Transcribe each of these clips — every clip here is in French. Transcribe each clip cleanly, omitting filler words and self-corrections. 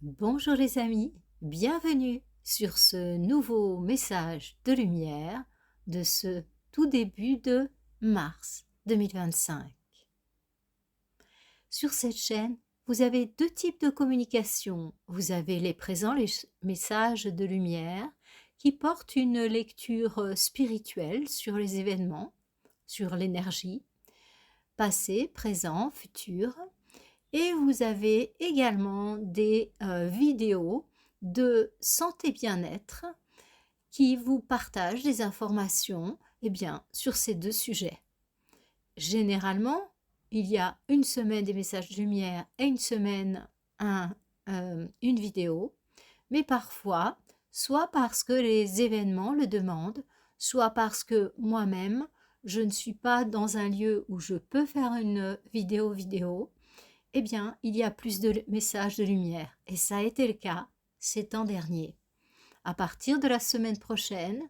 Bonjour les amis, bienvenue sur ce nouveau message de lumière de ce tout début de mars 2025. Sur cette chaîne, vous avez deux types de communication. Vous avez les présents, les messages de lumière qui portent une lecture spirituelle sur les événements, sur l'énergie, passé, présent, futur. Et vous avez également des vidéos de santé bien-être qui vous partagent des informations sur ces deux sujets. Généralement, il y a une semaine des messages de lumière et une semaine une vidéo, mais parfois, soit parce que les événements le demandent, soit parce que moi-même, je ne suis pas dans un lieu où je peux faire une vidéo, il y a plus de messages de lumière. Et ça a été le cas ces temps derniers. À partir de la semaine prochaine,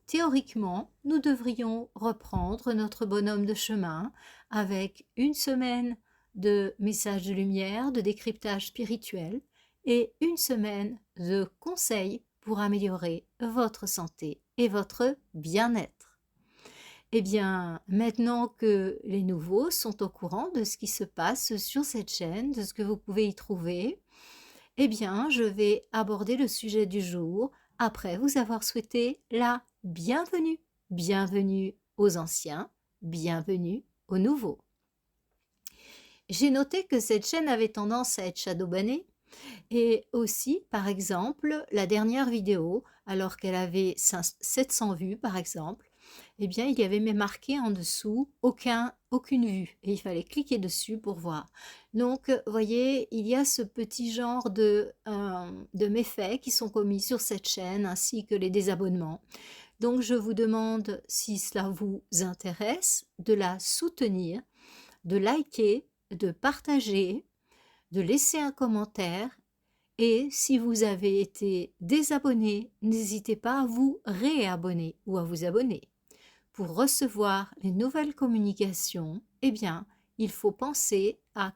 théoriquement, nous devrions reprendre notre bonhomme de chemin avec une semaine de messages de lumière, de décryptage spirituel et une semaine de conseils pour améliorer votre santé et votre bien-être. Maintenant que les nouveaux sont au courant de ce qui se passe sur cette chaîne, de ce que vous pouvez y trouver, je vais aborder le sujet du jour après vous avoir souhaité la bienvenue. Bienvenue aux anciens, bienvenue aux nouveaux. J'ai noté que cette chaîne avait tendance à être shadowbannée et aussi, par exemple, la dernière vidéo, alors qu'elle avait 700 vues, par exemple, il y avait même marqué en dessous aucune vue et il fallait cliquer dessus pour voir. Donc, vous voyez, il y a ce petit genre de méfaits qui sont commis sur cette chaîne ainsi que les désabonnements. Donc, je vous demande, si cela vous intéresse, de la soutenir, de liker, de partager, de laisser un commentaire. Et si vous avez été désabonné, n'hésitez pas à vous réabonner ou à vous abonner. Pour recevoir les nouvelles communications, il faut penser à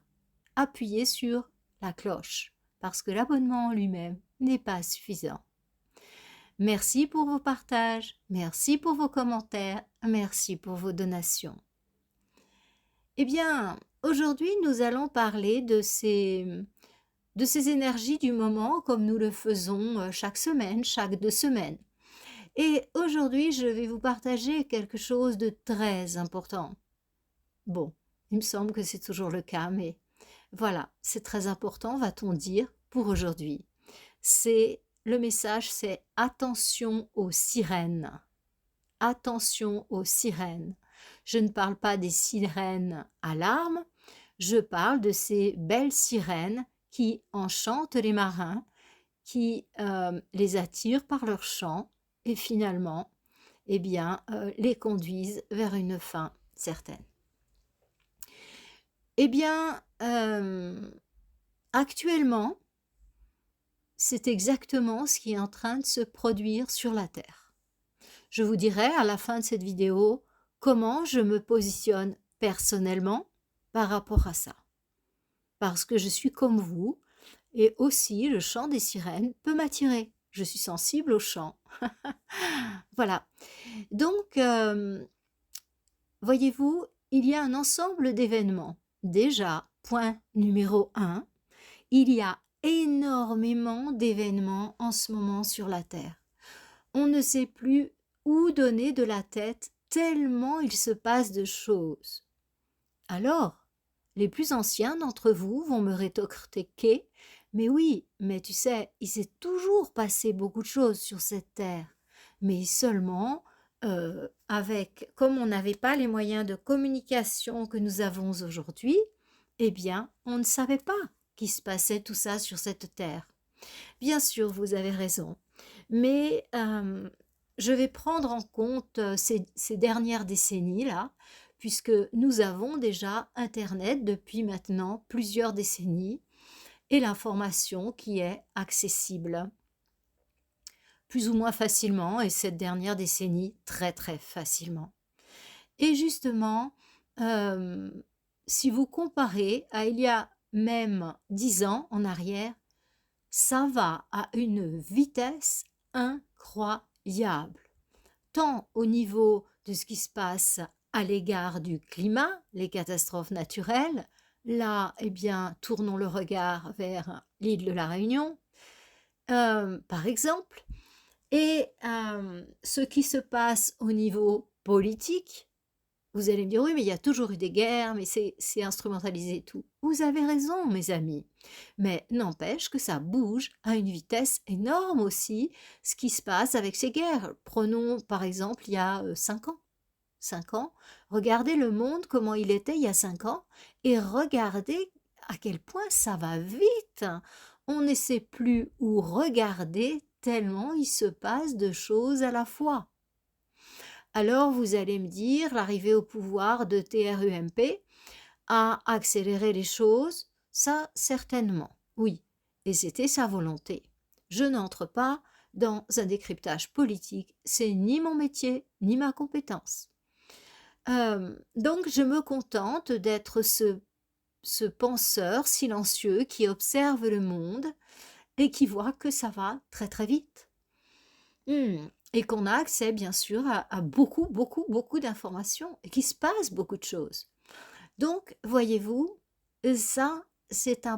appuyer sur la cloche parce que l'abonnement en lui-même n'est pas suffisant. Merci pour vos partages, merci pour vos commentaires, merci pour vos donations. Aujourd'hui, nous allons parler de ces énergies du moment comme nous le faisons chaque semaine, chaque 2 semaines. Et aujourd'hui, je vais vous partager quelque chose de très important. Bon, il me semble que c'est toujours le cas, mais voilà, c'est très important, va-t-on dire, pour aujourd'hui. Le message, c'est attention aux sirènes. Attention aux sirènes. Je ne parle pas des sirènes alarmes, je parle de ces belles sirènes qui enchantent les marins, qui les attirent par leur chant et finalement, les conduisent vers une fin certaine. Actuellement, c'est exactement ce qui est en train de se produire sur la Terre. Je vous dirai à la fin de cette vidéo comment je me positionne personnellement par rapport à ça. Parce que je suis comme vous, et aussi le chant des sirènes peut m'attirer. Je suis sensible au chant. Voilà. Donc, voyez-vous, il y a un ensemble d'événements. Déjà, point numéro 1, il y a énormément d'événements en ce moment sur la Terre. On ne sait plus où donner de la tête tellement il se passe de choses. Alors, les plus anciens d'entre vous vont me rétorquer, mais oui, mais tu sais, il s'est toujours passé beaucoup de choses sur cette terre. Mais seulement, comme on n'avait pas les moyens de communication que nous avons aujourd'hui, on ne savait pas qu'il se passait tout ça sur cette terre. Bien sûr, vous avez raison, mais je vais prendre en compte ces dernières décennies-là, puisque nous avons déjà Internet depuis maintenant plusieurs décennies et l'information qui est accessible plus ou moins facilement et cette dernière décennie très très facilement. Et justement, si vous comparez à il y a même 10 ans en arrière, ça va à une vitesse incroyable, tant au niveau de ce qui se passe à l'égard du climat, les catastrophes naturelles. Là, eh bien, tournons le regard vers l'île de la Réunion, par exemple, et ce qui se passe au niveau politique. Vous allez me dire, oui, mais il y a toujours eu des guerres, mais c'est instrumentalisé et tout. Vous avez raison, mes amis. Mais n'empêche que ça bouge à une vitesse énorme aussi, ce qui se passe avec ces guerres. Prenons par exemple il y a 5 ans. 5 ans, regardez le monde, comment il était il y a 5 ans, et regardez à quel point ça va vite. On ne sait plus où regarder tellement il se passe de choses à la fois. Alors vous allez me dire, l'arrivée au pouvoir de TRUMP a accéléré les choses, ça certainement, oui, et c'était sa volonté. Je n'entre pas dans un décryptage politique, c'est ni mon métier, ni ma compétence. Donc je me contente d'être ce penseur silencieux qui observe le monde et qui voit que ça va très très vite. Et qu'on a accès bien sûr à beaucoup, beaucoup, beaucoup d'informations et qu'il se passe beaucoup de choses. Donc, voyez-vous, ça, c'est une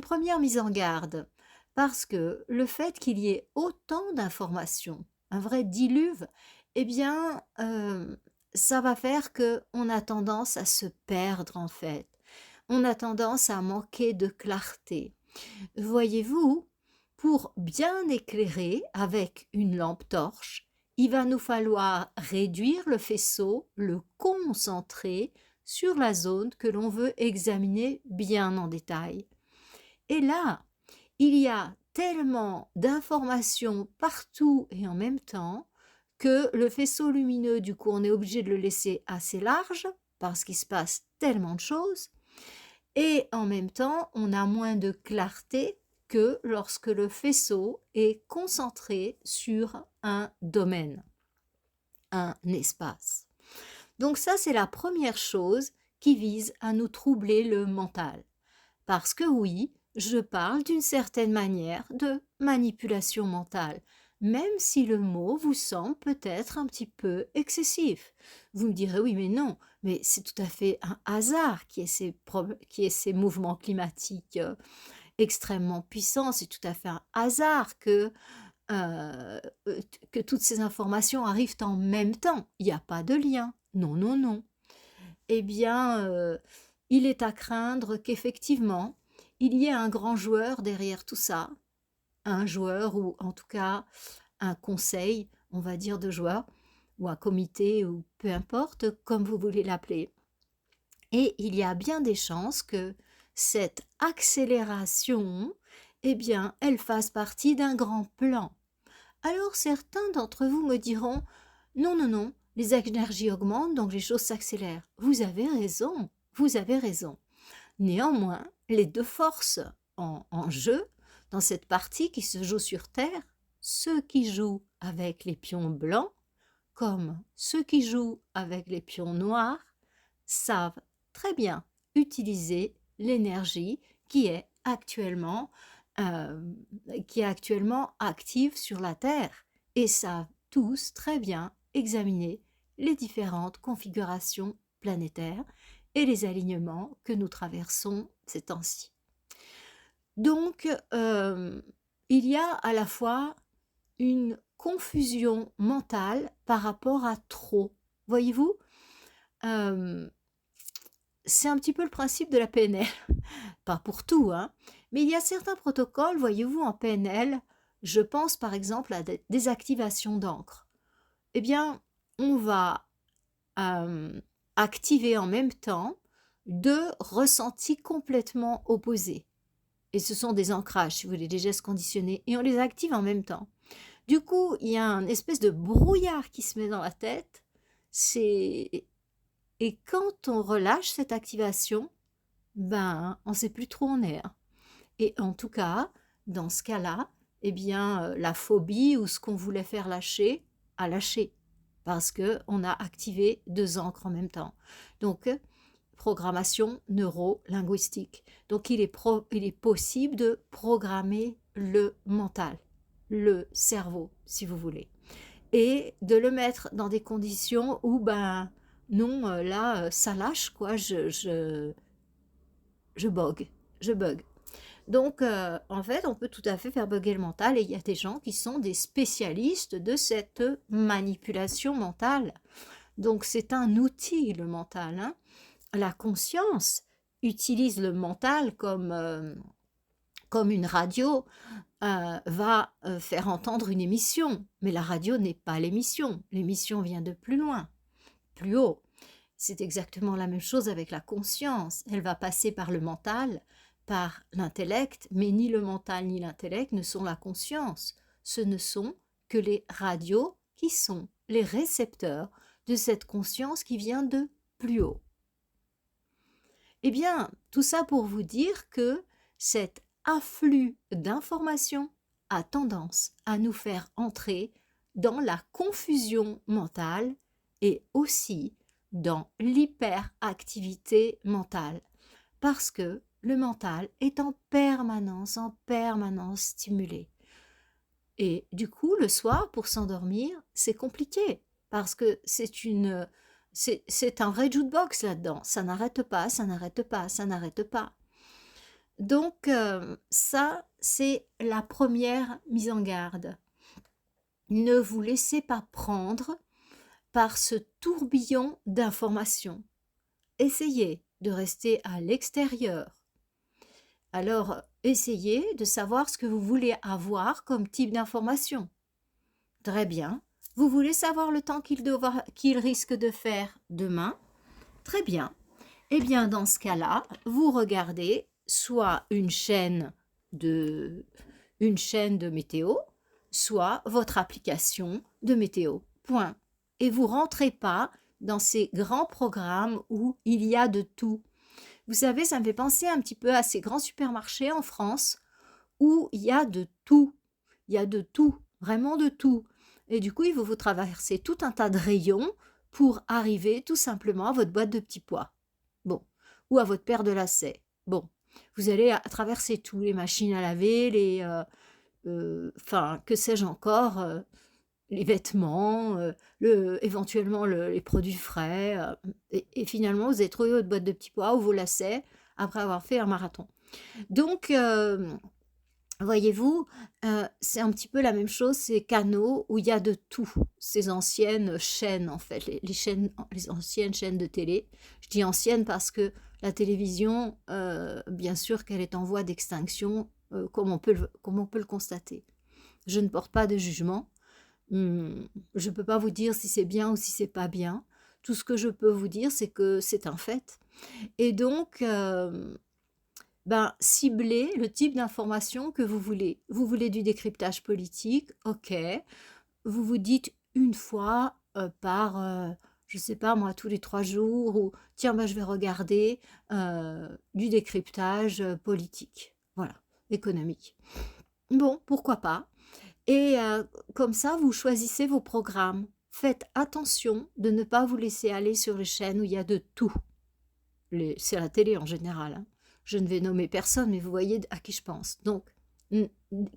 première mise en garde, parce que le fait qu'il y ait autant d'informations, un vrai diluve, eh bien, ça va faire que on a tendance à se perdre en fait. On a tendance à manquer de clarté. Voyez-vous, pour bien éclairer avec une lampe torche, il va nous falloir réduire le faisceau, le concentrer sur la zone que l'on veut examiner bien en détail. Et là, il y a tellement d'informations partout et en même temps que le faisceau lumineux, du coup, on est obligé de le laisser assez large parce qu'il se passe tellement de choses. Et en même temps, on a moins de clarté que lorsque le faisceau est concentré sur un domaine, un espace. Donc ça, c'est la première chose qui vise à nous troubler le mental. Parce que oui, je parle d'une certaine manière de manipulation mentale, même si le mot vous semble peut-être un petit peu excessif. Vous me direz oui, mais non, mais c'est tout à fait un hasard qui est ces mouvements climatiques extrêmement puissants, c'est tout à fait un hasard euh, que toutes ces informations arrivent en même temps. Il n'y a pas de lien. Non, non, non. Eh bien, il est à craindre qu'effectivement, il y ait un grand joueur derrière tout ça, un joueur ou en tout cas un conseil, on va dire, de joueurs, ou un comité, ou peu importe, comme vous voulez l'appeler. Et il y a bien des chances que cette accélération, eh bien, elle fasse partie d'un grand plan. Alors certains d'entre vous me diront, non, non, non, les énergies augmentent, donc les choses s'accélèrent. Vous avez raison, vous avez raison. Néanmoins, les deux forces en jeu dans cette partie qui se joue sur Terre, ceux qui jouent avec les pions blancs, comme ceux qui jouent avec les pions noirs, savent très bien utiliser l'énergie euh, qui est actuellement active sur la Terre et savent tous très bien examiner les différentes configurations planétaires et les alignements que nous traversons ces temps-ci. Donc, il y a à la fois une confusion mentale par rapport à trop. Voyez-vous, c'est un petit peu le principe de la PNL. Pas pour tout, hein, mais il y a certains protocoles, voyez-vous, en PNL, je pense par exemple à des désactivations d'encre. Eh bien, on va activer en même temps deux ressentis complètement opposés. Et ce sont des ancrages, si vous voulez, des gestes conditionnés, et on les active en même temps. Du coup, il y a une espèce de brouillard qui se met dans la tête. Et quand on relâche cette activation, ben, on ne sait plus trop où on est. Hein. Et en tout cas, dans ce cas-là, eh bien, la phobie ou ce qu'on voulait faire lâcher a lâché parce qu'on a activé deux encres en même temps. Donc, programmation neuro-linguistique. Donc il est possible de programmer le mental, le cerveau, si vous voulez, et de le mettre dans des conditions où, ben non, là, ça lâche, quoi, je bug, je bug. Donc, en fait, on peut tout à fait faire bugger le mental et il y a des gens qui sont des spécialistes de cette manipulation mentale. Donc, c'est un outil, le mental, hein. La conscience utilise le mental comme une radio va faire entendre une émission. Mais la radio n'est pas l'émission. L'émission vient de plus loin, plus haut. C'est exactement la même chose avec la conscience. Elle va passer par le mental, par l'intellect, mais ni le mental ni l'intellect ne sont la conscience. Ce ne sont que les radios qui sont les récepteurs de cette conscience qui vient de plus haut. Eh bien, tout ça pour vous dire que cet afflux d'informations a tendance à nous faire entrer dans la confusion mentale et aussi dans l'hyperactivité mentale, parce que le mental est en permanence stimulé. Et du coup, le soir, pour s'endormir, c'est compliqué, parce que c'est un vrai jukebox là-dedans. Ça n'arrête pas, ça n'arrête pas, ça n'arrête pas. Donc, ça, c'est la première mise en garde. Ne vous laissez pas prendre par ce tourbillon d'informations. Essayez de rester à l'extérieur. Alors, essayez de savoir ce que vous voulez avoir comme type d'information. Très bien. Vous voulez savoir le temps qu'il risque de faire demain? Très bien. Eh bien, dans ce cas-là, vous regardez soit une chaîne de météo, soit votre application de météo. Point. Et vous rentrez pas dans ces grands programmes où il y a de tout. Vous savez, ça me fait penser un petit peu à ces grands supermarchés en France où il y a de tout. Il y a de tout, vraiment de tout. Et du coup, il faut vous traverser tout un tas de rayons pour arriver tout simplement à votre boîte de petits pois. Bon. Ou à votre paire de lacets. Bon. Vous allez traverser tout, les machines à laver, que sais-je encore, les vêtements, éventuellement les produits frais. Et finalement, vous avez trouvé votre boîte de petits pois ou vos lacets après avoir fait un marathon. Donc, voyez-vous, c'est un petit peu la même chose, ces canaux où il y a de tout, ces anciennes chaînes en fait, les anciennes chaînes de télé. Je dis anciennes parce que la télévision, bien sûr qu'elle est en voie d'extinction, comme on peut le constater. Je ne porte pas de jugement. Je ne peux pas vous dire si c'est bien ou si c'est pas bien. Tout ce que je peux vous dire, c'est que c'est un fait. Et donc, ciblez le type d'information que vous voulez. Vous voulez du décryptage politique, ok. Vous vous dites une fois je ne sais pas moi, tous les 3 jours, ou tiens, je vais regarder du décryptage politique, voilà, économique. Bon, pourquoi pas. Et comme ça, vous choisissez vos programmes. Faites attention de ne pas vous laisser aller sur les chaînes où il y a de tout. C'est la télé en général, hein. Je ne vais nommer personne, mais vous voyez à qui je pense. Donc,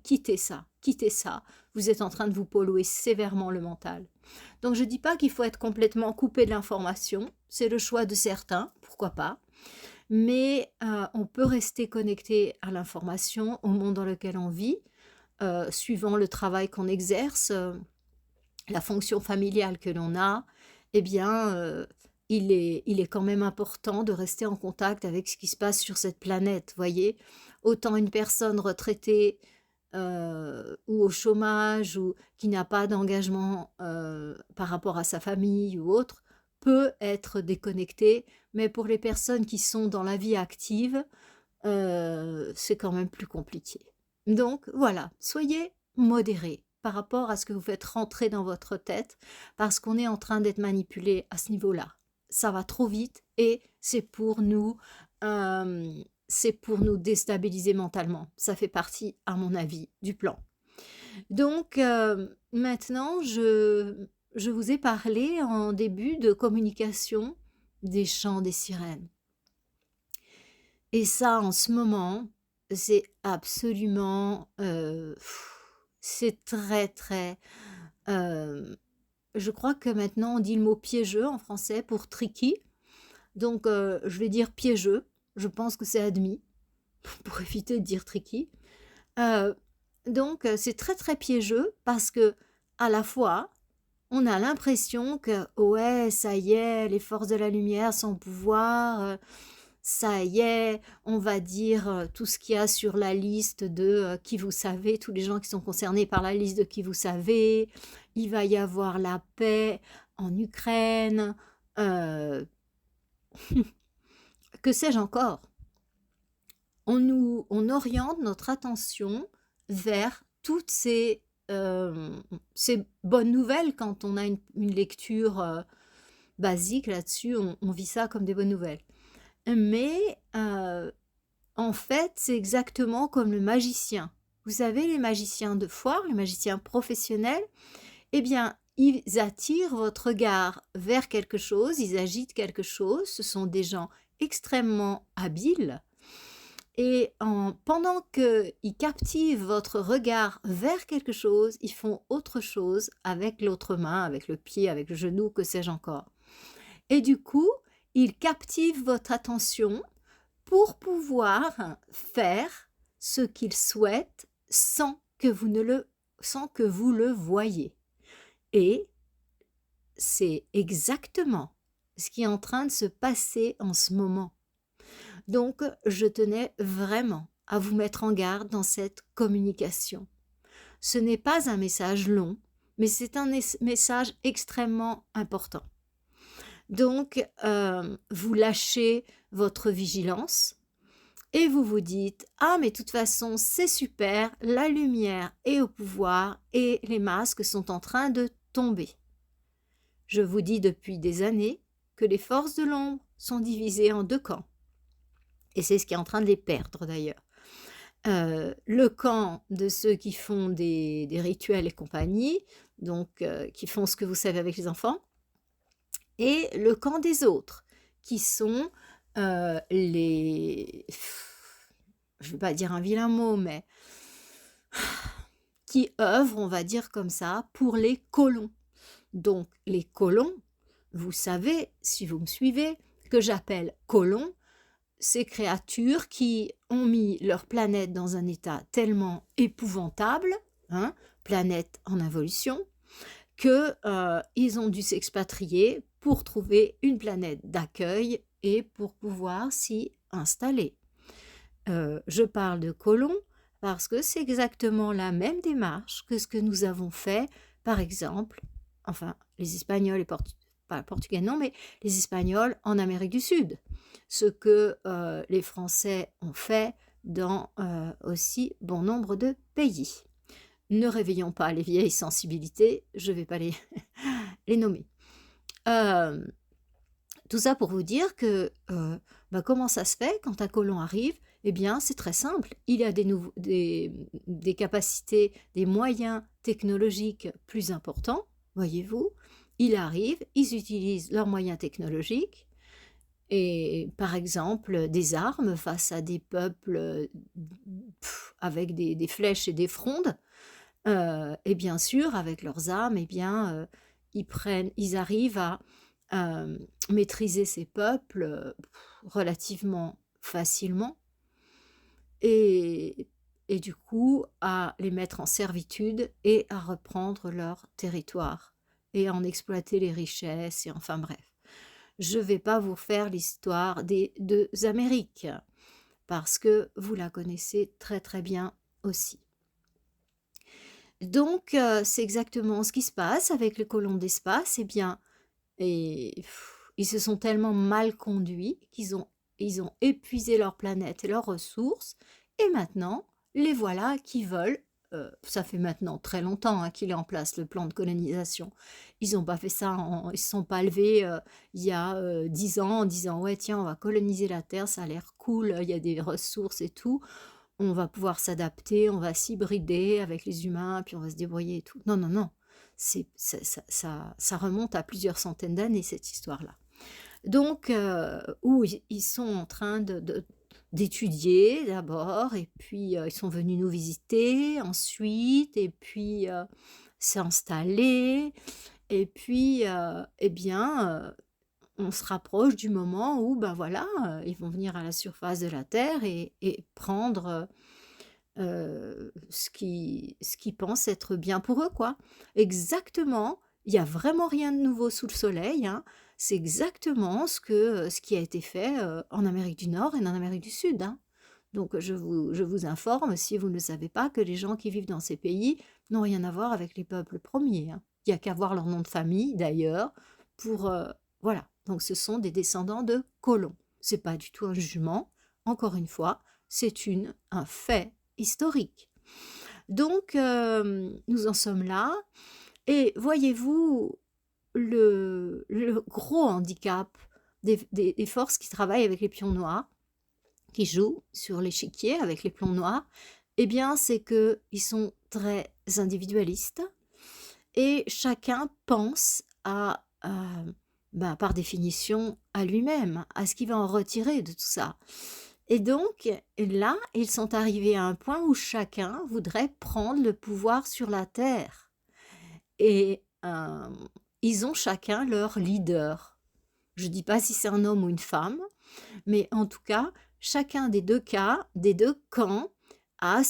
quittez ça, quittez ça. Vous êtes en train de vous polluer sévèrement le mental. Donc, je ne dis pas qu'il faut être complètement coupé de l'information. C'est le choix de certains, pourquoi pas. Mais on peut rester connecté à l'information, au monde dans lequel on vit, suivant le travail qu'on exerce, la fonction familiale que l'on a, eh bien, il est quand même important de rester en contact avec ce qui se passe sur cette planète, voyez. Autant une personne retraitée ou au chômage ou qui n'a pas d'engagement par rapport à sa famille ou autre, peut être déconnectée, mais pour les personnes qui sont dans la vie active, c'est quand même plus compliqué. Donc voilà, soyez modérés par rapport à ce que vous faites rentrer dans votre tête, parce qu'on est en train d'être manipulé à ce niveau-là. Ça va trop vite et c'est pour nous déstabiliser mentalement. Ça fait partie, à mon avis, du plan. Donc maintenant, je vous ai parlé en début de communication des chants des sirènes. Et ça, en ce moment, c'est absolument, c'est très, très, hem, je crois que maintenant on dit le mot piégeux en français pour tricky, donc je vais dire piégeux. Je pense que c'est admis pour éviter de dire tricky. Heu, donc c'est très, très piégeux parce que à la fois, on a l'impression que ouais, ça y est, les forces de la lumière sont au pouvoir, ça y est, on va dire, tout ce qu'il y a sur la liste de, qui vous savez, tous les gens qui sont concernés par la liste de qui vous savez. Il va y avoir la paix en Ukraine, heu, que sais-je encore? On oriente notre attention vers toutes ces bonnes nouvelles quand on a une lecture, basique là-dessus, on vit ça comme des bonnes nouvelles. Mais, en fait, c'est exactement comme le magicien. Vous savez, les magiciens de foire, les magiciens professionnels, eh bien, ils attirent votre regard vers quelque chose, ils agitent quelque chose, ce sont des gens extrêmement habiles et pendant qu'ils captivent votre regard vers quelque chose, ils font autre chose avec l'autre main, avec le pied, avec le genou, que sais-je encore. Et du coup, ils captivent votre attention pour pouvoir faire ce qu'ils souhaitent sans que vous le voyiez. Et c'est exactement ce qui est en train de se passer en ce moment. Donc, je tenais vraiment à vous mettre en garde dans cette communication. Ce n'est pas un message long, mais c'est un message extrêmement important. Donc, vous lâchez votre vigilance et vous vous dites « Ah, mais de toute façon, c'est super, la lumière est au pouvoir et les masques sont en train de tomber. » Je vous dis depuis des années que les forces de l'ombre sont divisées en deux camps. Et c'est ce qui est en train de les perdre d'ailleurs. Le camp de ceux qui font des rituels et compagnie, donc qui font ce que vous savez avec les enfants, et le camp des autres, qui sont les... Je ne vais pas dire un vilain mot, mais qui œuvrent, on va dire comme ça, pour les colons. Donc les colons, vous savez, si vous me suivez, que j'appelle colons, ces créatures qui ont mis leur planète dans un état tellement épouvantable, hein, planète en involution, que ils ont dû s'expatrier pour trouver une planète d'accueil et pour pouvoir s'y installer. Je parle de colons parce que c'est exactement la même démarche que ce que nous avons fait, par exemple, enfin les Espagnols et pas Portugais non, mais les Espagnols en Amérique du Sud. Ce que les Français ont fait dans aussi bon nombre de pays. Ne réveillons pas les vieilles sensibilités, je ne vais pas les, les nommer. Tout ça pour vous dire que comment ça se fait quand un colon arrive? Eh bien, c'est très simple. Il a des capacités, des moyens technologiques plus importants, voyez-vous. Il arrive, ils utilisent leurs moyens technologiques et, par exemple, des armes face à des peuples avec des flèches et des frondes. Et bien sûr, avec leurs armes, eh bien, ils arrivent à maîtriser ces peuples relativement facilement et, et du coup à les mettre en servitude et à reprendre leur territoire et à en exploiter les richesses et enfin bref. Je ne vais pas vous faire l'histoire des deux Amériques parce que vous la connaissez très très bien aussi. Donc, c'est exactement ce qui se passe avec les colons d'espace. Eh bien, ils se sont tellement mal conduits ils ont épuisé leur planète et leurs ressources. Et maintenant, les voilà qui veulent, ça fait maintenant très longtemps qu'il est en place le plan de colonisation. Ils n'ont pas fait ça, ils ne se sont pas levés il y a 10 ans en disant ouais tiens on va coloniser la Terre, ça a l'air cool, il y a des ressources et tout. On va pouvoir s'adapter, on va s'hybrider avec les humains, puis on va se débrouiller et tout. Non, non, non. Ça remonte à plusieurs centaines d'années, cette histoire-là. Donc, où ils sont en train d'étudier d'abord et puis, ils sont venus nous visiter ensuite et puis, s'installer et puis, eh bien, on se rapproche du moment où, ben, voilà, ils vont venir à la surface de la terre et prendre, ce qu'ils pensent être bien pour eux, quoi. Exactement, il y a vraiment rien de nouveau sous le soleil, hein. C'est exactement ce qui a été fait, en Amérique du Nord et en Amérique du Sud, hein. Donc je vous informe, si vous ne le savez pas, que les gens qui vivent dans ces pays n'ont rien à voir avec les peuples premiers, hein. Il y a qu'à voir leur nom de famille d'ailleurs pour, voilà. Donc ce sont des descendants de colons. C'est pas du tout un jugement, encore une fois, c'est un fait historique. Donc nous en sommes là et voyez-vous le gros handicap des forces qui travaillent avec les pions noirs, qui jouent sur l'échiquier avec les plombs noirs, eh bien, c'est qu'ils sont très individualistes et chacun pense ben, par définition, à lui-même, à ce qu'il va en retirer de tout ça. Et donc, là, ils sont arrivés à un point où chacun voudrait prendre le pouvoir sur la terre. Et ils ont chacun leur leader. Je ne dis pas si c'est un homme ou une femme, mais en tout cas, chacun des deux cas, des deux camps, a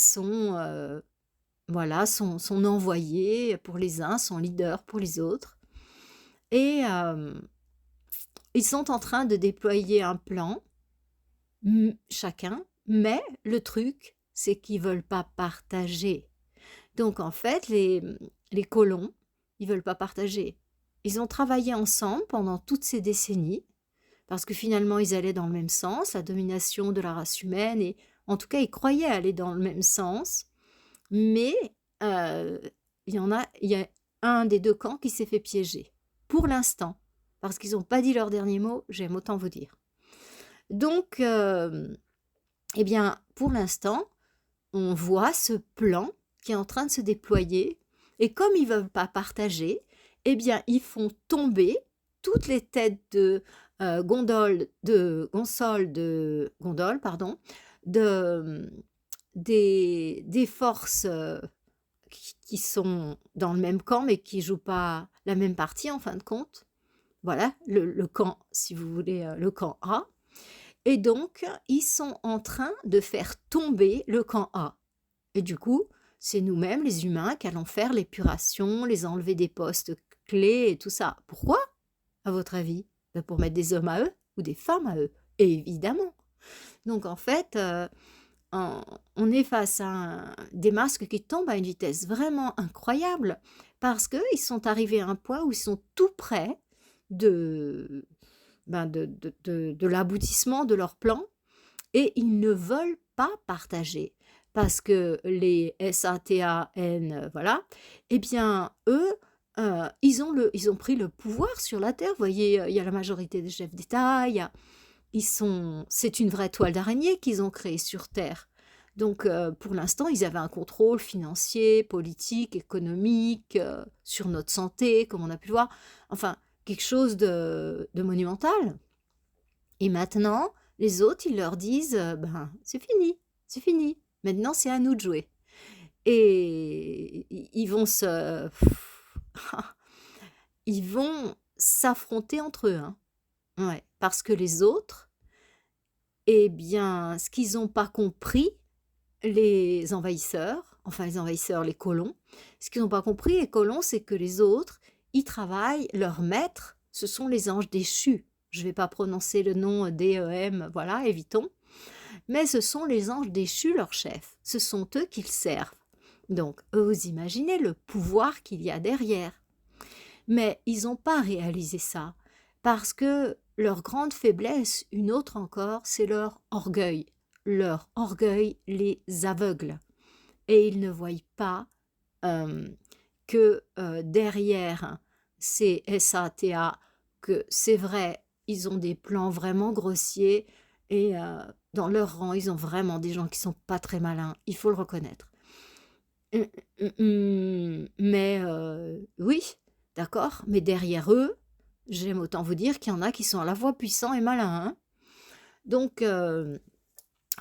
voilà, son envoyé pour les uns, son leader pour les autres. Et ils sont en train de déployer un plan, chacun, mais le truc, c'est qu'ils ne veulent pas partager. Donc en fait, les colons, ils ne veulent pas partager. Ils ont travaillé ensemble pendant toutes ces décennies, parce que finalement ils allaient dans le même sens, la domination de la race humaine, et en tout cas ils croyaient aller dans le même sens, mais euh, il y a un des deux camps qui s'est fait piéger, pour l'instant, parce qu'ils n'ont pas dit leur dernier mot, j'aime autant vous dire. Donc, eh bien, pour l'instant, on voit ce plan qui est en train de se déployer, et comme ils ne veulent pas partager, eh bien, ils font tomber toutes les têtes de Gondole, pardon, des forces qui sont dans le même camp, mais qui ne jouent pas la même partie, en fin de compte. Voilà, le camp, si vous voulez, le camp A. Et donc, ils sont en train de faire tomber le camp A. Et du coup, c'est nous-mêmes, les humains, qui allons faire l'épuration, les enlever des postes clés et tout ça. Pourquoi, à votre avis? Pour mettre des hommes à eux ou des femmes à eux, évidemment. Donc en fait, on est face à des masques qui tombent à une vitesse vraiment incroyable parce qu'ils sont arrivés à un point où ils sont tout près de, de l'aboutissement de leur plan et ils ne veulent pas partager. Parce que les SATAN, voilà, eh bien, eux, ils ont pris le pouvoir sur la Terre. Vous voyez, il y a la majorité des chefs d'État, c'est une vraie toile d'araignée qu'ils ont créée sur Terre. Donc, pour l'instant, ils avaient un contrôle financier, politique, économique, sur notre santé, comme on a pu le voir. Enfin, quelque chose de monumental. Et maintenant, les autres, ils leur disent, ben, c'est fini. Maintenant, c'est à nous de jouer. Et ils vont ils vont s'affronter entre eux, hein. Ouais, parce que les autres, eh bien, ce qu'ils n'ont pas compris, les envahisseurs, enfin les envahisseurs, les colons, ce qu'ils n'ont pas compris, les colons, c'est que les autres, ils travaillent, leurs maîtres, ce sont les anges déchus. Je ne vais pas prononcer le nom DEM, voilà, évitons. Mais ce sont les anges déchus, leurs chefs. Ce sont eux qu'ils servent. Donc, vous imaginez le pouvoir qu'il y a derrière. Mais ils n'ont pas réalisé ça, parce que leur grande faiblesse, une autre encore, c'est leur orgueil. Leur orgueil les aveugle. Et ils ne voient pas que derrière ces SATA, que c'est vrai, ils ont des plans vraiment grossiers et dans leur rang, ils ont vraiment des gens qui sont pas très malins, il faut le reconnaître. Mais oui, d'accord, mais derrière eux, j'aime autant vous dire qu'il y en a qui sont à la fois puissants et malins, hein. Donc,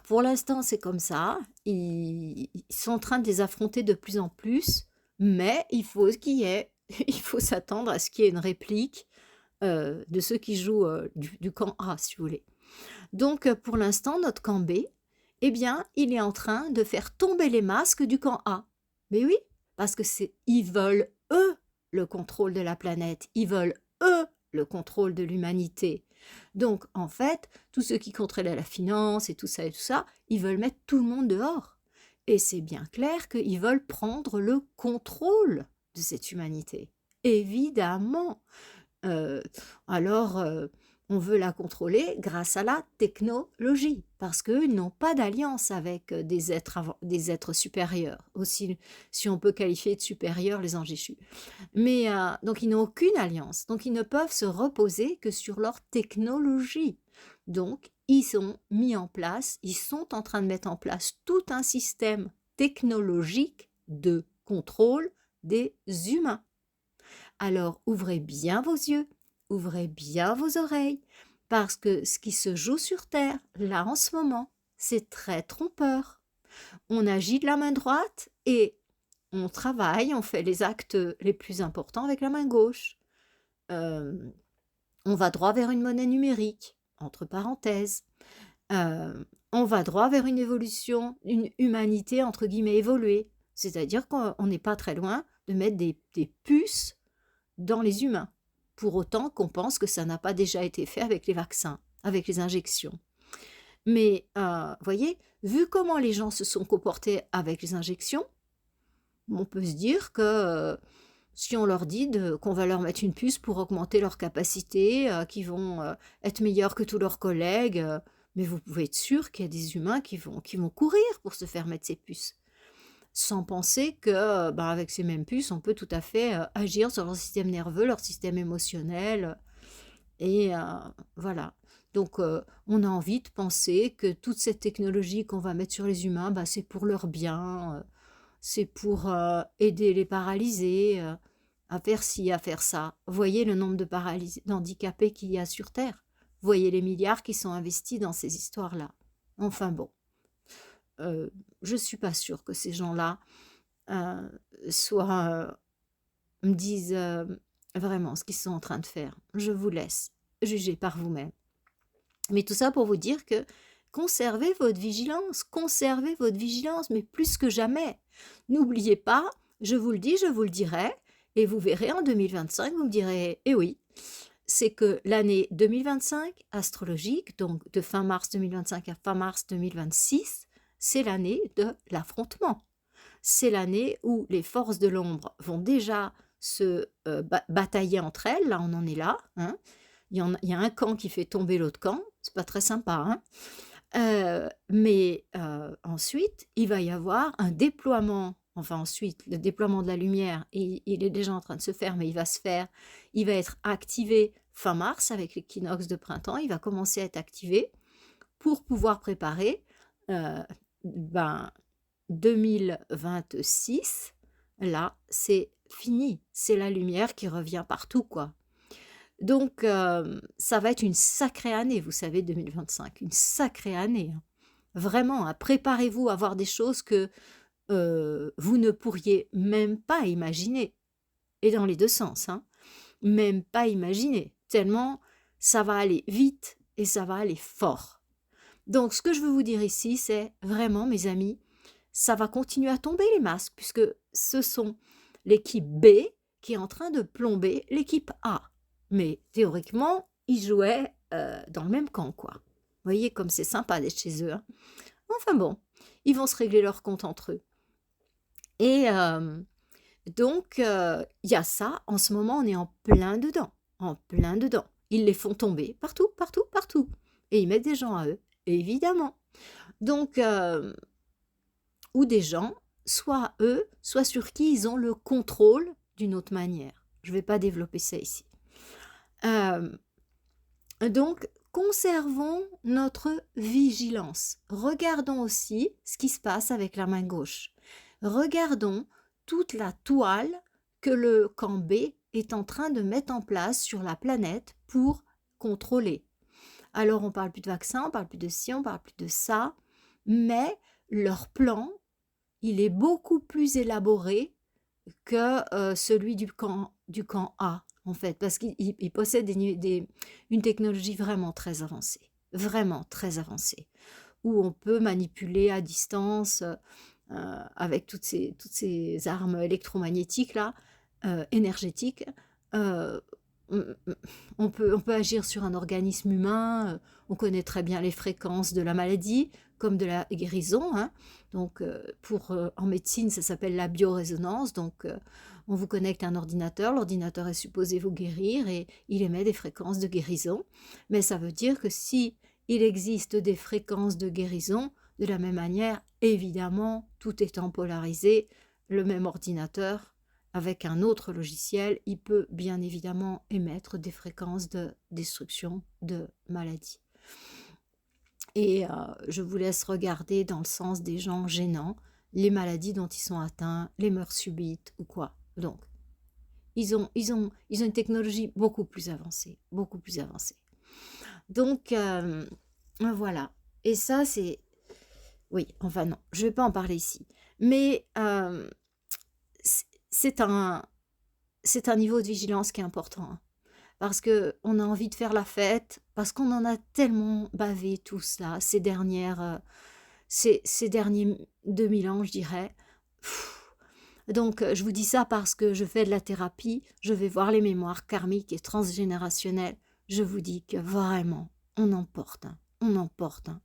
Pour l'instant, c'est comme ça. Ils sont en train de les affronter de plus en plus, mais il faut qu'il y ait, il faut s'attendre à ce qu'il y ait une réplique de ceux qui jouent du camp A, si vous voulez. Donc, pour l'instant, notre camp B, eh bien, il est en train de faire tomber les masques du camp A. Mais oui, parce que ils veulent, eux, le contrôle de la planète. Ils veulent, eux, le contrôle de l'humanité. Donc, en fait, tous ceux qui contrôlent la finance et tout ça, ils veulent mettre tout le monde dehors. Et c'est bien clair qu'ils veulent prendre le contrôle de cette humanité. Évidemment. Euh, alors, on veut la contrôler grâce à la technologie, parce qu'ils n'ont pas d'alliance avec des êtres supérieurs, aussi si on peut qualifier de supérieurs les anges déchus. Mais donc ils n'ont aucune alliance, donc ils ne peuvent se reposer que sur leur technologie. Donc ils sont mis en place, ils sont en train de mettre en place tout un système technologique de contrôle des humains. Alors ouvrez bien vos yeux, ouvrez bien vos oreilles, parce que ce qui se joue sur Terre, là en ce moment, c'est très trompeur. On agit de la main droite et on travaille, on fait les actes les plus importants avec la main gauche. Euh, on va droit vers une monnaie numérique, entre parenthèses. Euh, on va droit vers une évolution, une humanité entre guillemets évoluée. C'est-à-dire qu'on n'est pas très loin de mettre des puces dans les humains, pour autant qu'on pense que ça n'a pas déjà été fait avec les vaccins, avec les injections. Mais, voyez, vu comment les gens se sont comportés avec les injections, on peut se dire que si on leur dit qu'on va leur mettre une puce pour augmenter leur capacité, qu'ils vont être meilleurs que tous leurs collègues, mais vous pouvez être sûr qu'il y a des humains qui vont courir pour se faire mettre ces puces, sans penser que, avec ces mêmes puces, on peut tout à fait agir sur leur système nerveux, leur système émotionnel, et voilà. Donc, on a envie de penser que toute cette technologie qu'on va mettre sur les humains, c'est pour leur bien, c'est pour aider les paralysés, à faire ci, à faire ça. Voyez le nombre de paralysés, d'handicapés qu'il y a sur Terre. Voyez les milliards qui sont investis dans ces histoires-là. Enfin bon, je ne suis pas sûre que ces gens-là euh, me disent vraiment ce qu'ils sont en train de faire. Je vous laisse juger par vous-même. Mais tout ça pour vous dire que conservez votre vigilance, mais plus que jamais. N'oubliez pas, je vous le dis, je vous le dirai, et vous verrez en 2025, vous me direz, eh oui, c'est que l'année 2025 astrologique, donc de fin mars 2025 à fin mars 2026, c'est l'année de l'affrontement. C'est l'année où les forces de l'ombre vont déjà se batailler entre elles. Là, on en est là. Hein. Il y a un camp qui fait tomber l'autre camp. C'est pas très sympa. Hein. Mais ensuite, il va y avoir un déploiement. Enfin, ensuite, le déploiement de la lumière, il est déjà en train de se faire, mais il va se faire. Il va être activé fin mars avec l'équinoxe de printemps. Il va commencer à être activé pour pouvoir préparer euh, 2026, là, c'est fini. C'est la lumière qui revient partout, quoi. Donc, ça va être une sacrée année, vous savez, 2025. Une sacrée année. Hein. Vraiment, hein, préparez-vous à voir des choses que vous ne pourriez même pas imaginer. Et dans les deux sens. Hein. Même pas imaginer. Tellement ça va aller vite et ça va aller fort. Donc, ce que je veux vous dire ici, c'est vraiment, mes amis, ça va continuer à tomber les masques, puisque ce sont l'équipe B qui est en train de plomber l'équipe A. Mais théoriquement, ils jouaient dans le même camp, quoi. Vous voyez comme c'est sympa d'être chez eux. Hein. Enfin bon, ils vont se régler leur compte entre eux. Et donc, il y a ça. En ce moment, on est en plein dedans. En plein dedans. Ils les font tomber partout, partout, partout. Et ils mettent des gens à eux, évidemment. Donc, ou des gens, soit eux, soit sur qui ils ont le contrôle d'une autre manière. Je ne vais pas développer ça ici. Donc, conservons notre vigilance. Regardons aussi ce qui se passe avec la main gauche. Regardons toute la toile que le camp B est en train de mettre en place sur la planète pour contrôler. Alors, on ne parle plus de vaccin, on ne parle plus de ci, on ne parle plus de ça. mais leur plan, il est beaucoup plus élaboré que celui du camp A, en fait, parce qu'il possède une technologie vraiment très avancée, où on peut manipuler à distance avec toutes ces armes électromagnétiques là, énergétiques. euh, on on peut agir sur un organisme humain, on connaît très bien les fréquences de la maladie comme de la guérison, hein. Donc, en médecine, ça s'appelle la biorésonance. Donc, on vous connecte à un ordinateur, l'ordinateur est supposé vous guérir et il émet des fréquences de guérison. Mais ça veut dire que si il existe des fréquences de guérison, de la même manière, évidemment, tout étant polarisé, le même ordinateur avec un autre logiciel, il peut bien évidemment émettre des fréquences de destruction de maladies. Et je vous laisse regarder dans le sens des gens gênants, les maladies dont ils sont atteints, les morts subites ou quoi. Donc, ils ont une technologie beaucoup plus avancée, beaucoup plus avancée. Donc, voilà. Et ça, c'est... Oui, enfin non, je ne vais pas en parler ici. Mais c'est un, c'est un niveau de vigilance qui est important, hein, parce qu'on a envie de faire la fête, parce qu'on en a tellement bavé tout ça, ces derniers 2000 ans, je dirais. Donc, je vous dis ça parce que je fais de la thérapie, je vais voir les mémoires karmiques et transgénérationnelles. Je vous dis que vraiment, on en porte, hein, on en porte, hein.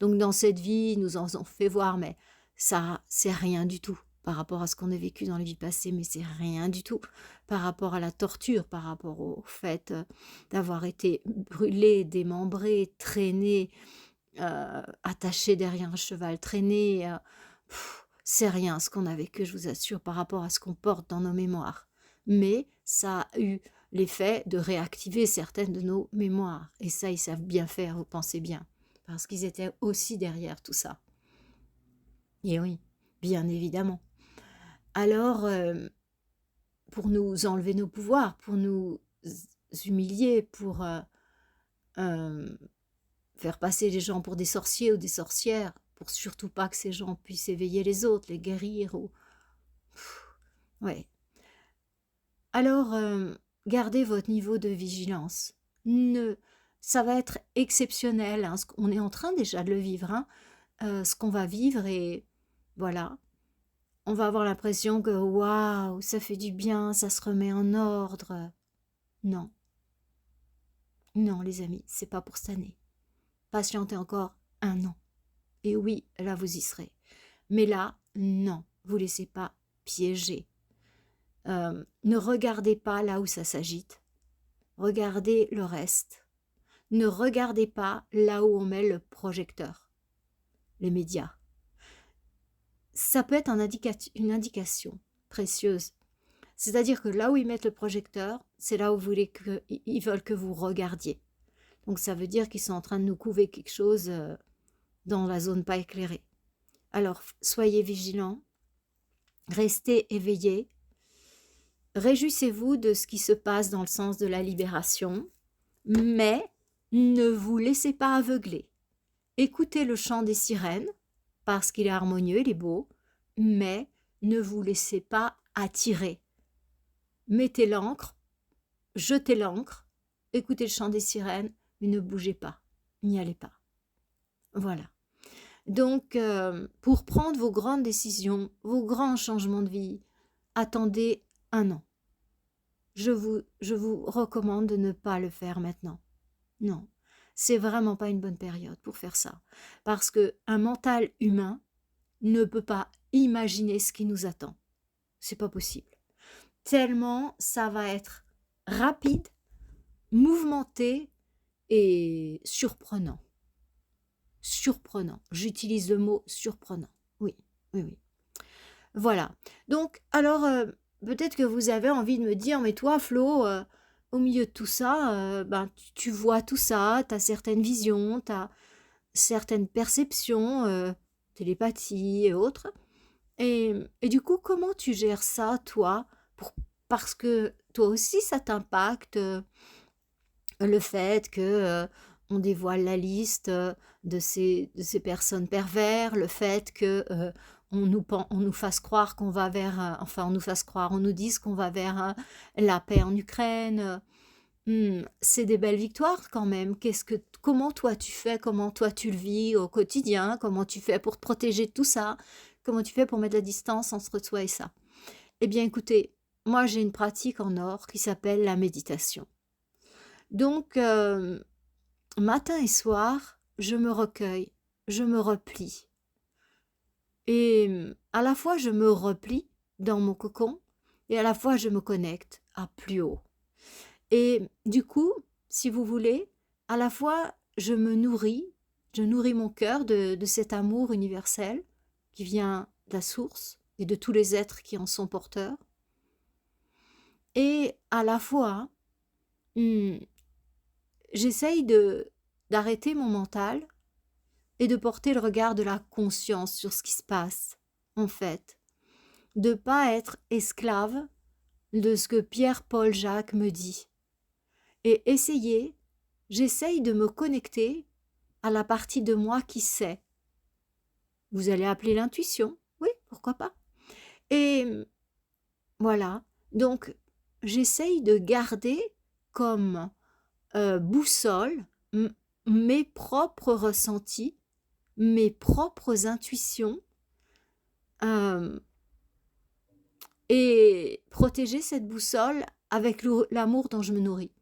Donc, dans cette vie, nous en avons fait voir, mais ça, c'est rien du tout par rapport à ce qu'on a vécu dans les vies passées, mais c'est rien du tout par rapport à la torture, par rapport au fait d'avoir été brûlé, démembré, traîné, attaché derrière un cheval, traîné. C'est rien ce qu'on a vécu, je vous assure, par rapport à ce qu'on porte dans nos mémoires. Mais ça a eu l'effet de réactiver certaines de nos mémoires. Et ça, ils savent bien faire, vous pensez bien. Parce qu'ils étaient aussi derrière tout ça. Et oui, bien évidemment. Alors, pour nous enlever nos pouvoirs, pour nous humilier, pour faire passer les gens pour des sorciers ou des sorcières, pour surtout pas que ces gens puissent éveiller les autres, les guérir. Ouais. Alors, gardez votre niveau de vigilance. Ne... Ça va être exceptionnel, hein, on est en train déjà de le vivre, hein, ce qu'on va vivre, et voilà. On va avoir l'impression que waouh, ça fait du bien, ça se remet en ordre. Non, non, les amis, c'est pas pour cette année. Patientez encore 1 an. Et oui, là, vous y serez. Mais là, non, vous laissez pas piéger. Ne regardez pas là où ça s'agite. Regardez le reste. Ne regardez pas là où on met le projecteur, les médias. Ça peut être une indication précieuse. C'est-à-dire que là où ils mettent le projecteur, c'est là où ils veulent que vous regardiez. Donc ça veut dire qu'ils sont en train de nous couver quelque chose dans la zone pas éclairée. Alors soyez vigilants, restez éveillés, réjouissez-vous de ce qui se passe dans le sens de la libération, mais ne vous laissez pas aveugler. Écoutez le chant des sirènes, parce qu'il est harmonieux, il est beau, mais ne vous laissez pas attirer. Mettez l'ancre, jetez l'ancre, écoutez le chant des sirènes, mais ne bougez pas, n'y allez pas. Voilà. Donc, pour prendre vos grandes décisions, vos grands changements de vie, attendez 1 an. Je vous recommande de ne pas le faire maintenant. Non, c'est vraiment pas une bonne période pour faire ça. Parce qu'un mental humain ne peut pas imaginer ce qui nous attend. C'est pas possible. Tellement ça va être rapide, mouvementé et surprenant. Surprenant. J'utilise le mot surprenant. Oui, oui, oui. Voilà. Donc, alors, peut-être que vous avez envie de me dire, mais toi, Flo, au milieu de tout ça, ben, tu vois tout ça, tu as certaines visions, tu as certaines perceptions, télépathie et autres. Et du coup, comment tu gères ça, toi, parce que toi aussi, ça t'impacte, le fait que on dévoile la liste de ces personnes pervers, le fait que on nous fasse croire qu'on va vers, enfin on nous fasse croire, on nous dise qu'on va vers la paix en Ukraine. C'est des belles victoires quand même. Comment toi tu fais, comment toi tu le vis au quotidien, comment tu fais pour te protéger de tout ça, comment tu fais pour mettre la distance entre toi et ça. Eh bien écoutez, moi j'ai une pratique en or qui s'appelle la méditation. Donc matin et soir, je me recueille, je me replie. Et à la fois je me replie dans mon cocon et à la fois je me connecte à plus haut. Et du coup, si vous voulez, à la fois je nourris mon cœur de cet amour universel qui vient de la source et de tous les êtres qui en sont porteurs. Et à la fois, hmm, j'essaye d'arrêter mon mental et de porter le regard de la conscience sur ce qui se passe, en fait. De ne pas être esclave de ce que Pierre, Paul, Jacques me dit. Et j'essaye de me connecter à la partie de moi qui sait. Vous allez appeler l'intuition, oui, pourquoi pas. Et voilà, donc j'essaye de garder comme boussole mes propres ressentis, mes propres intuitions, et protéger cette boussole avec l'amour dont je me nourris.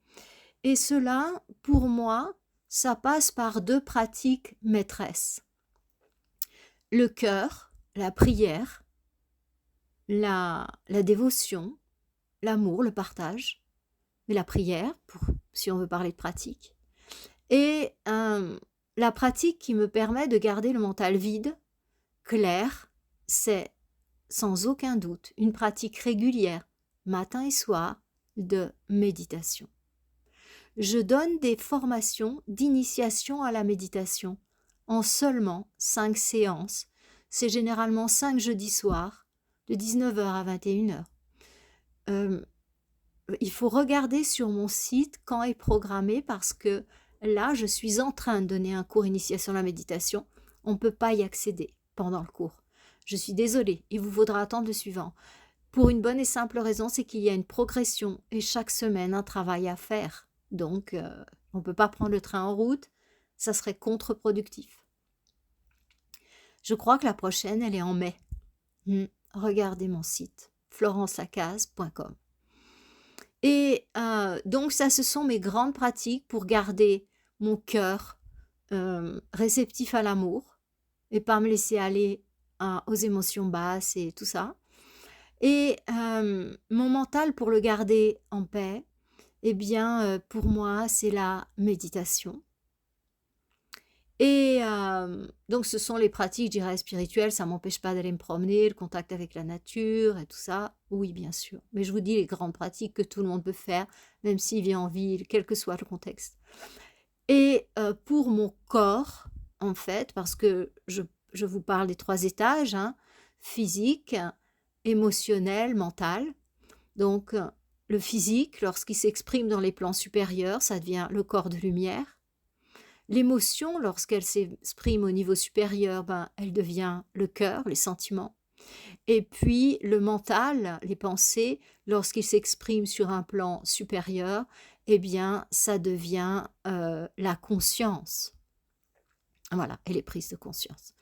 Et cela, pour moi, ça passe par 2 pratiques maîtresses. Le cœur, la prière, la dévotion, l'amour, le partage, mais la prière, si on veut parler de pratique, et la pratique qui me permet de garder le mental vide, clair, c'est sans aucun doute une pratique régulière, matin et soir, de méditation. Je donne des formations d'initiation à la méditation en seulement 5 séances. C'est généralement 5 jeudis soirs, de 19h à 21h. Il faut regarder sur mon site quand est programmé parce que là, je suis en train de donner un cours initiation à la méditation. On ne peut pas y accéder pendant le cours. Je suis désolée, il vous faudra attendre le suivant. Pour une bonne et simple raison, c'est qu'il y a une progression et chaque semaine un travail à faire. Donc, on ne peut pas prendre le train en route, ça serait contre-productif. Je crois que la prochaine, elle est en mai. Regardez mon site, florencelacase.com. Et donc, ça, ce sont mes grandes pratiques pour garder mon cœur réceptif à l'amour et pas me laisser aller aux émotions basses et tout ça. Et mon mental, pour le garder en paix, eh bien, pour moi, c'est la méditation. Et donc, ce sont les pratiques, je dirais, spirituelles. Ça ne m'empêche pas d'aller me promener, le contact avec la nature et tout ça. Oui, bien sûr. Mais je vous dis les grandes pratiques que tout le monde peut faire, même s'il vit en ville, quel que soit le contexte. Et pour mon corps, en fait, parce que je vous parle des 3 étages, physique, émotionnel, mental. Donc, le physique, lorsqu'il s'exprime dans les plans supérieurs, ça devient le corps de lumière. L'émotion, lorsqu'elle s'exprime au niveau supérieur, elle devient le cœur, les sentiments. Et puis le mental, les pensées, lorsqu'il s'exprime sur un plan supérieur, eh bien, ça devient la conscience. Voilà, et les prises de conscience.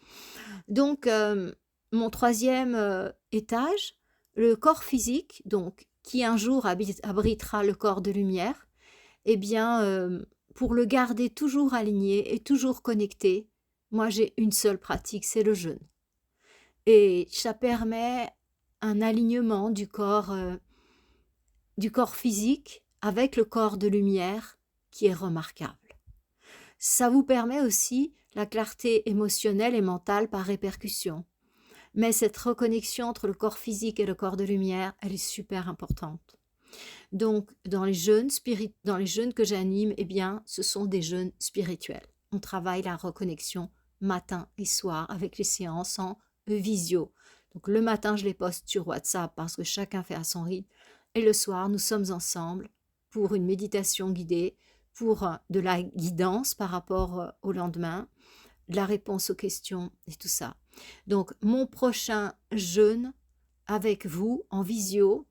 Donc, mon 3e étage, le corps physique, donc, qui un jour abritera le corps de lumière, eh bien, pour le garder toujours aligné et toujours connecté, moi j'ai une seule pratique, c'est le jeûne. Et ça permet un alignement du corps physique avec le corps de lumière qui est remarquable. Ça vous permet aussi la clarté émotionnelle et mentale par répercussion. Mais cette reconnexion entre le corps physique et le corps de lumière, elle est super importante. Donc, dans les jeûnes que j'anime, eh bien, ce sont des jeûnes spirituels. On travaille la reconnexion matin et soir avec les séances en visio. Donc, le matin, je les poste sur WhatsApp parce que chacun fait à son rythme. Et le soir, nous sommes ensemble pour une méditation guidée, pour de la guidance par rapport au lendemain, de la réponse aux questions et tout ça. Donc, mon prochain jeûne avec vous en visio,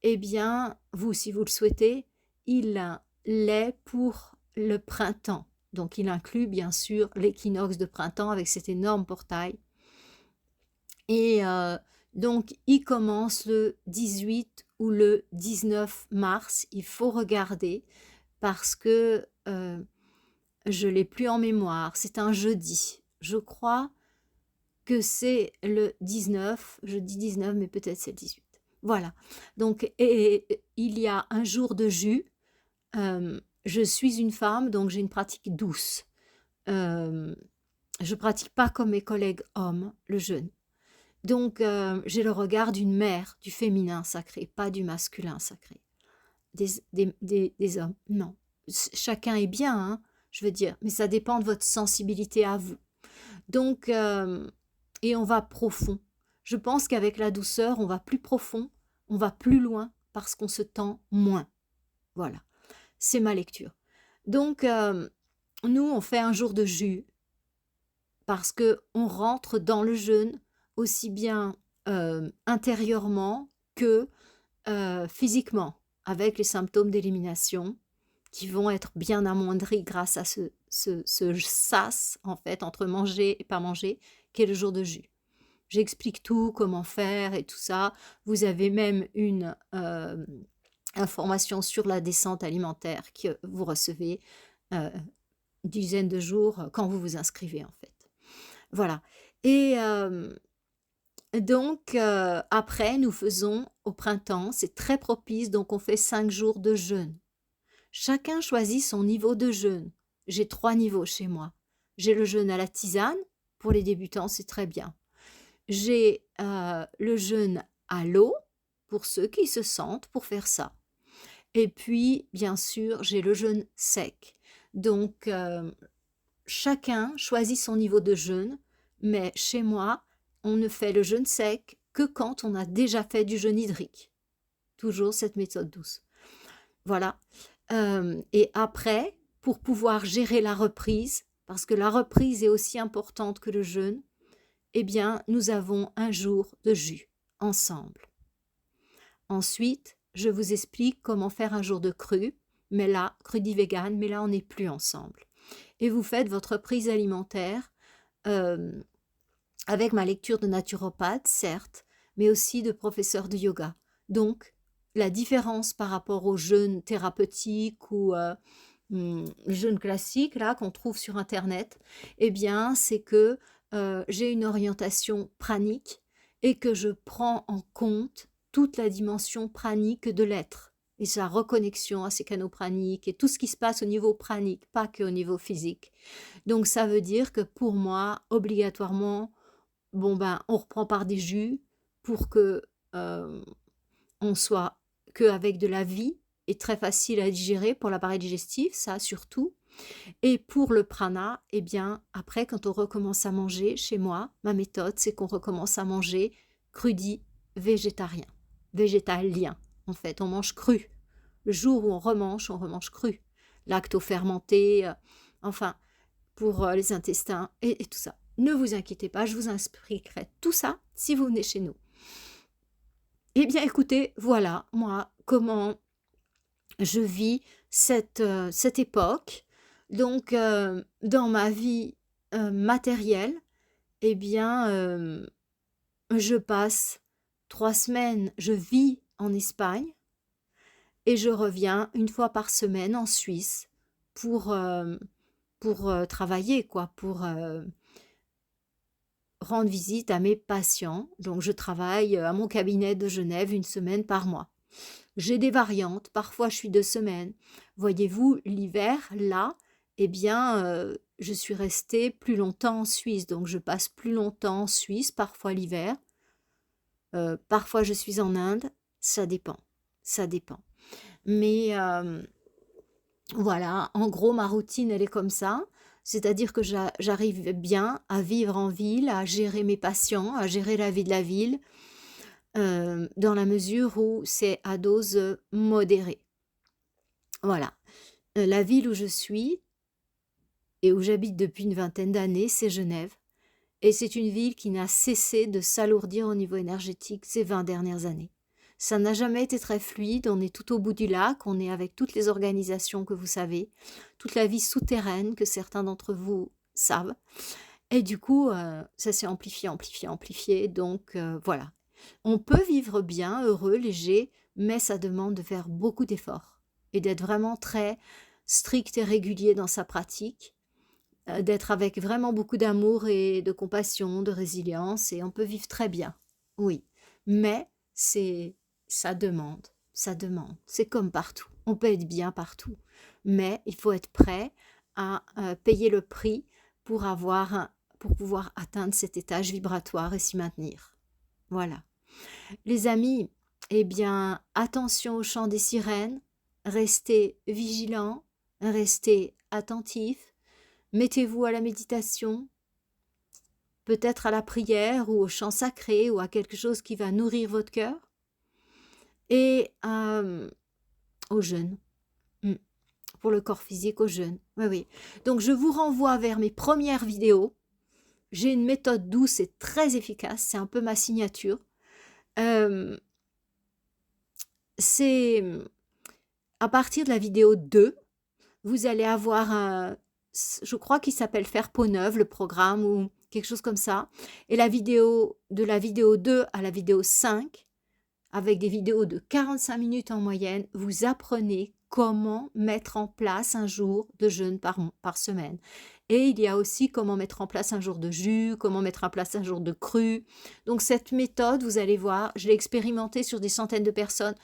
eh bien, vous, si vous le souhaitez, il l'est pour le printemps. Donc, il inclut bien sûr l'équinoxe de printemps avec cet énorme portail. Et donc, il commence le 18 ou le 19 mars. Il faut regarder parce que je ne l'ai plus en mémoire. C'est un jeudi. Je crois que c'est le 19. Je dis 19, mais peut-être c'est le 18. Voilà. Donc, et il y a un jour de jus. Je suis une femme, donc j'ai une pratique douce. Je ne pratique pas comme mes collègues hommes le jeûne. Donc, j'ai le regard d'une mère, du féminin sacré, pas du masculin sacré. Des hommes, non. Chacun est bien, hein, je veux dire, mais ça dépend de votre sensibilité à vous. Donc, et on va profond. Je pense qu'avec la douceur, on va plus profond, on va plus loin parce qu'on se tend moins. Voilà, c'est ma lecture. Donc, nous, on fait un jour de jus parce qu'on rentre dans le jeûne aussi bien intérieurement que physiquement, avec les symptômes d'élimination qui vont être bien amoindris grâce à ce sas, en fait, entre manger et pas manger, qui est le jour de jus. J'explique tout, comment faire et tout ça. Vous avez même une information sur la descente alimentaire que vous recevez une dizaine de jours quand vous vous inscrivez, en fait. Voilà. Et donc, après, nous faisons au printemps, c'est très propice, donc on fait 5 jours de jeûne. Chacun choisit son niveau de jeûne. J'ai 3 niveaux chez moi. J'ai le jeûne à la tisane, pour les débutants, c'est très bien. J'ai le jeûne à l'eau, pour ceux qui se sentent pour faire ça. Et puis, bien sûr, j'ai le jeûne sec. Donc, chacun choisit son niveau de jeûne, mais chez moi, on ne fait le jeûne sec que quand on a déjà fait du jeûne hydrique. Toujours cette méthode douce. Voilà. Et après, pour pouvoir gérer la reprise, parce que la reprise est aussi importante que le jeûne, eh bien, nous avons un jour de jus ensemble. Ensuite, je vous explique comment faire un jour de cru, mais là, crudité vegan, mais là, on n'est plus ensemble. Et vous faites votre prise alimentaire avec ma lecture de naturopathe, certes, mais aussi de professeur de yoga. Donc, la différence par rapport au jeûne thérapeutique ou le jeûne classique là qu'on trouve sur Internet, eh bien, c'est que j'ai une orientation pranique et que je prends en compte toute la dimension pranique de l'être et sa reconnexion à ses canaux praniques et tout ce qui se passe au niveau pranique, pas qu'au niveau physique. Donc, ça veut dire que pour moi, obligatoirement, on reprend par des jus pour que on soit qu'avec de la vie et très facile à digérer pour l'appareil digestif, ça surtout. Et pour le prana, eh bien, après, quand on recommence à manger, chez moi, ma méthode, c'est qu'on recommence à manger végétalien, en fait, on mange cru. Le jour où on remange cru. Lacto-fermenté, enfin, pour les intestins et tout ça. Ne vous inquiétez pas, je vous expliquerai tout ça si vous venez chez nous. Eh bien, écoutez, voilà, moi, comment je vis cette époque. Donc, dans ma vie matérielle, eh bien, je passe 3 semaines, je vis en Espagne et je reviens une fois par semaine en Suisse pour travailler, quoi, pour rendre visite à mes patients. Donc, je travaille à mon cabinet de Genève une semaine par mois. J'ai des variantes, parfois je suis 2 semaines. Voyez-vous, l'hiver, là, eh bien, je suis restée plus longtemps en Suisse, donc je passe plus longtemps en Suisse, parfois l'hiver. Parfois je suis en Inde, ça dépend. Mais voilà, en gros, ma routine, elle est comme ça. C'est-à-dire que j'arrive bien à vivre en ville, à gérer mes patients, à gérer la vie de la ville, dans la mesure où c'est à dose modérée. Voilà. La ville où je suis et où j'habite depuis une vingtaine d'années, c'est Genève. Et c'est une ville qui n'a cessé de s'alourdir au niveau énergétique ces 20 dernières années. Ça n'a jamais été très fluide, on est tout au bout du lac, on est avec toutes les organisations que vous savez, toute la vie souterraine que certains d'entre vous savent. Et du coup, ça s'est amplifié, amplifié, amplifié. Donc voilà. On peut vivre bien, heureux, léger, mais ça demande de faire beaucoup d'efforts et d'être vraiment très strict et régulier dans sa pratique, d'être avec vraiment beaucoup d'amour et de compassion, de résilience, et on peut vivre très bien. Oui, mais c'est ça demande, ça demande. C'est comme partout. On peut être bien partout, mais il faut être prêt à payer le prix pour pour pouvoir atteindre cet étage vibratoire et s'y maintenir. Voilà. Les amis, eh bien, attention au chant des sirènes, restez vigilants, restez attentifs, mettez-vous à la méditation, peut-être à la prière ou au chant sacré ou à quelque chose qui va nourrir votre cœur, et au jeûne. Mm. Pour le corps physique, au jeûne. Oui, oui. Donc, je vous renvoie vers mes premières vidéos. J'ai une méthode douce et très efficace, c'est un peu ma signature. Euh, c'est à partir de la vidéo 2, vous allez avoir un, je crois qu'il s'appelle Faire peau neuve, le programme, ou quelque chose comme ça. Et la vidéo, de la vidéo 2 à la vidéo 5, avec des vidéos de 45 minutes en moyenne, vous apprenez comment mettre en place un jour de jeûne par semaine. Et il y a aussi comment mettre en place un jour de jus, comment mettre en place un jour de cru. Donc cette méthode, vous allez voir, je l'ai expérimentée sur des centaines de personnes.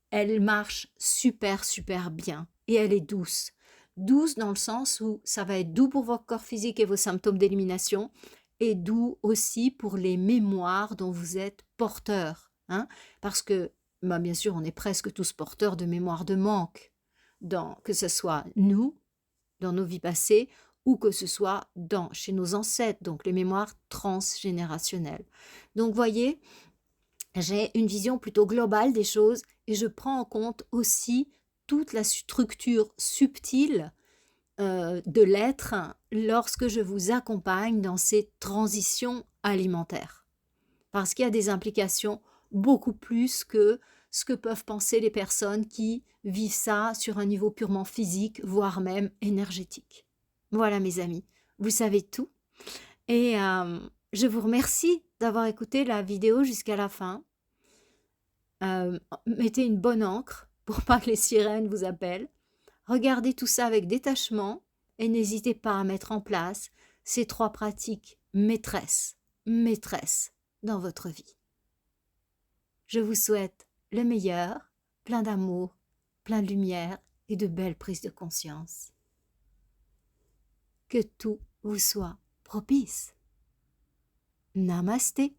Elle marche super, super bien et elle est douce. Douce dans le sens où ça va être doux pour votre corps physique et vos symptômes d'élimination, et doux aussi pour les mémoires dont vous êtes porteur. Hein, parce que, bah bien sûr, on est presque tous porteurs de mémoires de manque, que ce soit nous, dans nos vies passées, ou que ce soit chez nos ancêtres, donc les mémoires transgénérationnelles. Donc, voyez, j'ai une vision plutôt globale des choses et je prends en compte aussi toute la structure subtile de l'être lorsque je vous accompagne dans ces transitions alimentaires. Parce qu'il y a des implications beaucoup plus que ce que peuvent penser les personnes qui vivent ça sur un niveau purement physique, voire même énergétique. Voilà mes amis, vous savez tout. Et je vous remercie d'avoir écouté la vidéo jusqu'à la fin. Mettez une bonne encre pour pas que les sirènes vous appellent. Regardez tout ça avec détachement et n'hésitez pas à mettre en place ces 3 pratiques maîtresses dans votre vie. Je vous souhaite le meilleur, plein d'amour, plein de lumière et de belles prises de conscience. Que tout vous soit propice. Namasté.